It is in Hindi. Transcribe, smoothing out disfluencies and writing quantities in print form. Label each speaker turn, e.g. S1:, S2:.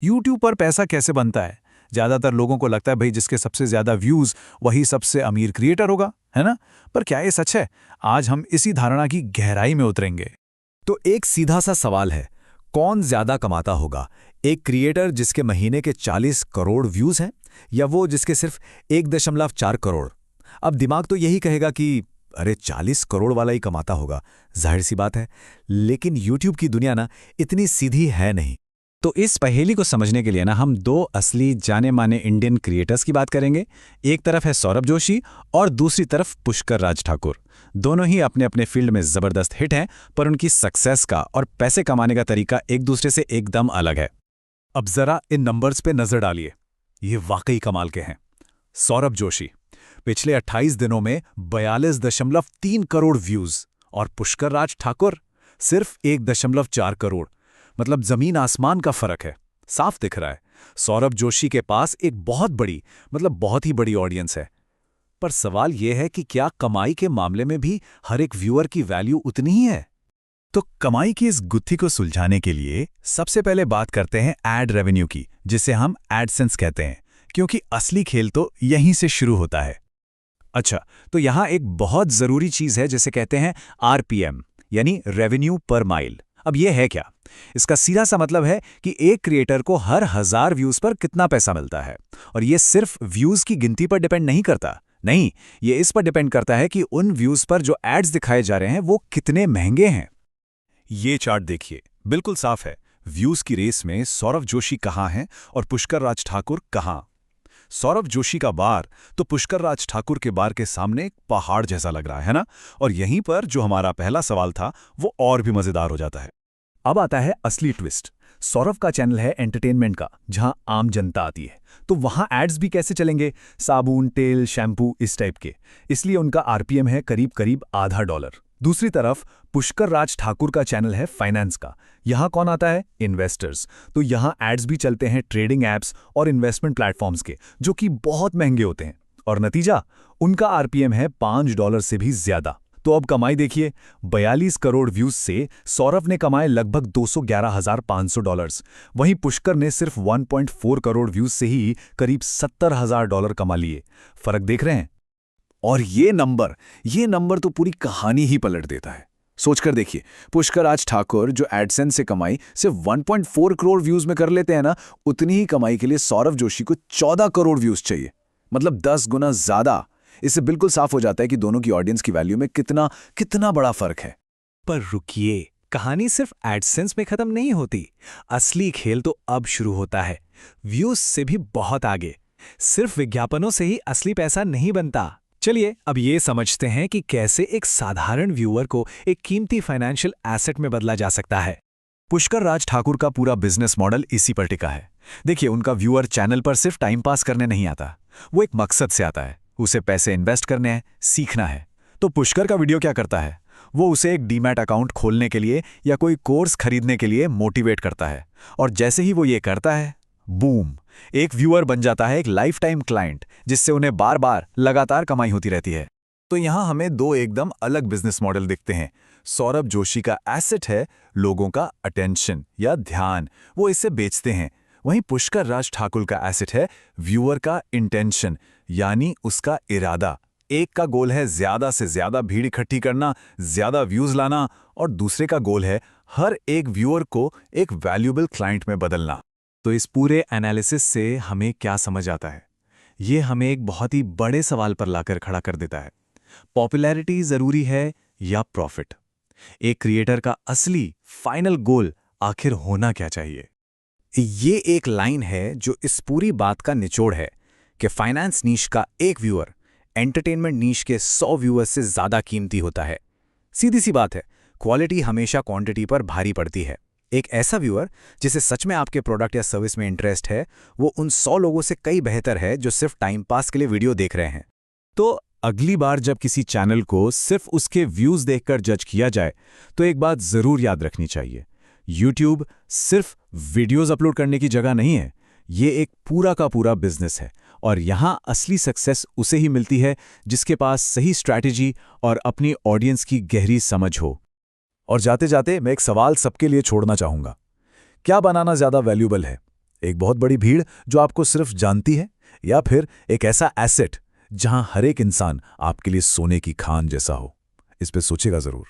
S1: यूट्यूब पर पैसा कैसे बनता है? ज्यादातर लोगों को लगता है भाई जिसके सबसे ज्यादा व्यूज वही सबसे अमीर क्रिएटर होगा, है ना? पर क्या ये सच है? आज हम इसी धारणा की गहराई में उतरेंगे।
S2: तो एक सीधा सा सवाल है, कौन ज्यादा कमाता होगा? एक क्रिएटर जिसके महीने के 40 करोड़ व्यूज हैं, या वो जिसके सिर्फ 1.4 करोड़? अब दिमाग तो यही कहेगा कि अरे 40 करोड़ वाला ही कमाता होगा, जाहिर सी बात है। लेकिन यूट्यूब की दुनिया ना इतनी सीधी है नहीं।
S3: तो इस पहेली को समझने के लिए ना हम दो असली जाने माने इंडियन क्रिएटर्स की बात करेंगे। एक तरफ है सौरभ जोशी और दूसरी तरफ पुष्कर राज ठाकुर। दोनों ही अपने अपने फील्ड में जबरदस्त हिट हैं, पर उनकी सक्सेस का और पैसे कमाने का तरीका एक दूसरे से एकदम अलग है।
S1: अब जरा इन नंबर्स पे नजर डालिए, ये वाकई कमाल के हैं। सौरभ जोशी पिछले 28 दिनों में 42.3 करोड़ व्यूज, और पुष्कर राज ठाकुर सिर्फ 1.4 करोड़। मतलब जमीन आसमान का फर्क है, साफ दिख रहा है। सौरभ जोशी के पास एक बहुत ही बड़ी ऑडियंस है। पर सवाल यह है कि क्या कमाई के मामले में भी हर एक व्यूअर की वैल्यू उतनी ही है? तो कमाई की इस गुत्थी को सुलझाने के लिए सबसे पहले बात करते हैं एड रेवेन्यू की, जिसे हम एडसेंस कहते हैं, क्योंकि असली खेल तो यहीं से शुरू होता है। अच्छा, तो यहां एक बहुत जरूरी चीज है जिसे कहते हैं आरपीएम, यानी रेवेन्यू पर माइल। अब यह है क्या? इसका सीधा सा मतलब है कि एक क्रिएटर को हर 1000 व्यूज पर कितना पैसा मिलता है। और यह सिर्फ व्यूज की गिनती पर डिपेंड नहीं करता, नहीं, ये इस पर डिपेंड करता है कि उन व्यूज पर जो एड्स दिखाए जा रहे हैं वो कितने महंगे हैं। ये चार्ट देखिए, बिल्कुल साफ है। व्यूज की रेस में सौरभ जोशी कहां हैं और पुष्कर राज ठाकुर कहां। सौरभ जोशी का बार तो पुष्कर राज ठाकुर के बार के सामने एक पहाड़ जैसा लग रहा है ना? और यहीं पर जो हमारा पहला सवाल था वो और भी मजेदार हो जाता है। अब आता है असली ट्विस्ट। सौरभ का चैनल है एंटरटेनमेंट का, जहां आम जनता आती है। तो वहां एड्स भी कैसे चलेंगे? साबुन, तेल, शैम्पू, इस टाइप के। इसलिए उनका आरपीएम है करीब करीब $0.50। दूसरी तरफ पुष्कर राज ठाकुर का चैनल है फाइनेंस का। यहां कौन आता है? इन्वेस्टर्स। तो यहां एड्स भी चलते हैं ट्रेडिंग एप्स और इन्वेस्टमेंट प्लेटफॉर्म्स के, जो कि बहुत महंगे होते हैं। और नतीजा, उनका आरपीएम है $5 से भी ज्यादा। तो अब कमाई देखिए, 42 करोड़ व्यूज से सौरभ ने कमाए लगभग $211,500। वहीं पुष्कर ने सिर्फ 1.4 करोड़ व्यूज से ही करीब $70,000 कमा लिए। फर्क देख रहे हैं? और ये नंबर तो पूरी कहानी ही पलट देता है। सोचकर देखिए, पुष्कर राज ठाकुर जो एडसेंस से कमाई सिर्फ 1.4 करोड़ व्यूज में कर लेते हैं ना, उतनी ही कमाई के लिए सौरभ जोशी को 14 करोड़ व्यूज चाहिए। मतलब 10 गुना ज्यादा। इससे बिल्कुल साफ हो जाता है कि दोनों की ऑडियंस की वैल्यू में कितना बड़ा फर्क है।
S3: पर रुकिए, कहानी सिर्फ एडसेंस में खत्म नहीं होती। असली खेल तो अब शुरू होता है, व्यूज से भी बहुत आगे। सिर्फ विज्ञापनों से ही असली पैसा नहीं बनता। चलिए अब ये समझते हैं कि कैसे एक साधारण व्यूअर को एक कीमती फाइनेंशियल एसेट में बदला जा सकता है।
S1: पुष्कर राज ठाकुर का पूरा बिजनेस मॉडल इसी पर टिका है। देखिए, उनका व्यूअर चैनल पर सिर्फ टाइम पास करने नहीं आता, वो एक मकसद से आता है। उसे पैसे इन्वेस्ट करने हैं, सीखना है। तो पुष्कर का वीडियो क्या करता है? वो उसे एक डीमैट अकाउंट खोलने के लिए या कोई कोर्स खरीदने के लिए मोटिवेट करता है। और जैसे ही वो ये करता है, बूम, एक व्यूअर बन जाता है एक लाइफ टाइम क्लाइंट, जिससे उन्हें बार बार लगातार कमाई होती रहती है। तो यहां हमें दो एकदम अलग बिजनेस मॉडल दिखते हैं। सौरभ जोशी का एसेट है लोगों का अटेंशन या ध्यान, वो इसे बेचते हैं। वहीं पुष्कर राज ठाकुर का एसेट है व्यूअर का इंटेंशन, यानी उसका इरादा। एक का गोल है ज्यादा से ज्यादा भीड़ इकट्ठी करना, ज्यादा व्यूज लाना, और दूसरे का गोल है हर एक व्यूअर को एक वैल्यूएबल क्लाइंट में बदलना। तो इस पूरे एनालिसिस से हमें क्या समझ आता है? ये हमें एक बहुत ही बड़े सवाल पर लाकर खड़ा कर देता है। पॉपुलैरिटी जरूरी है या प्रॉफिट? एक क्रिएटर का असली फाइनल गोल आखिर होना क्या चाहिए? ये एक लाइन है जो इस पूरी बात का निचोड़ है कि फाइनेंस नीश का एक व्यूअर एंटरटेनमेंट नीश के 100 व्यूअर्स से ज्यादा कीमती होता है। सीधी सी बात है, क्वालिटी हमेशा क्वांटिटी पर भारी पड़ती है। एक ऐसा व्यूअर जिसे सच में आपके प्रोडक्ट या सर्विस में इंटरेस्ट है, वो उन 100 लोगों से कई बेहतर है जो सिर्फ टाइम पास के लिए वीडियो देख रहे हैं। तो अगली बार जब किसी चैनल को सिर्फ उसके व्यूज देखकर जज किया जाए, तो एक बात जरूर याद रखनी चाहिए, यूट्यूब सिर्फ वीडियोस अपलोड करने की जगह नहीं है। ये एक पूरा का पूरा बिजनेस है, और यहां असली सक्सेस उसे ही मिलती है जिसके पास सही स्ट्रैटेजी और अपनी ऑडियंस की गहरी समझ हो। और जाते जाते मैं एक सवाल सबके लिए छोड़ना चाहूंगा, क्या बनाना ज्यादा वैल्यूएबल है?
S2: एक बहुत बड़ी भीड़ जो आपको सिर्फ जानती है, या फिर एक ऐसा एसेट जहां हर एक इंसान आपके लिए सोने की खान जैसा हो? इस पे सोचेगा जरूर।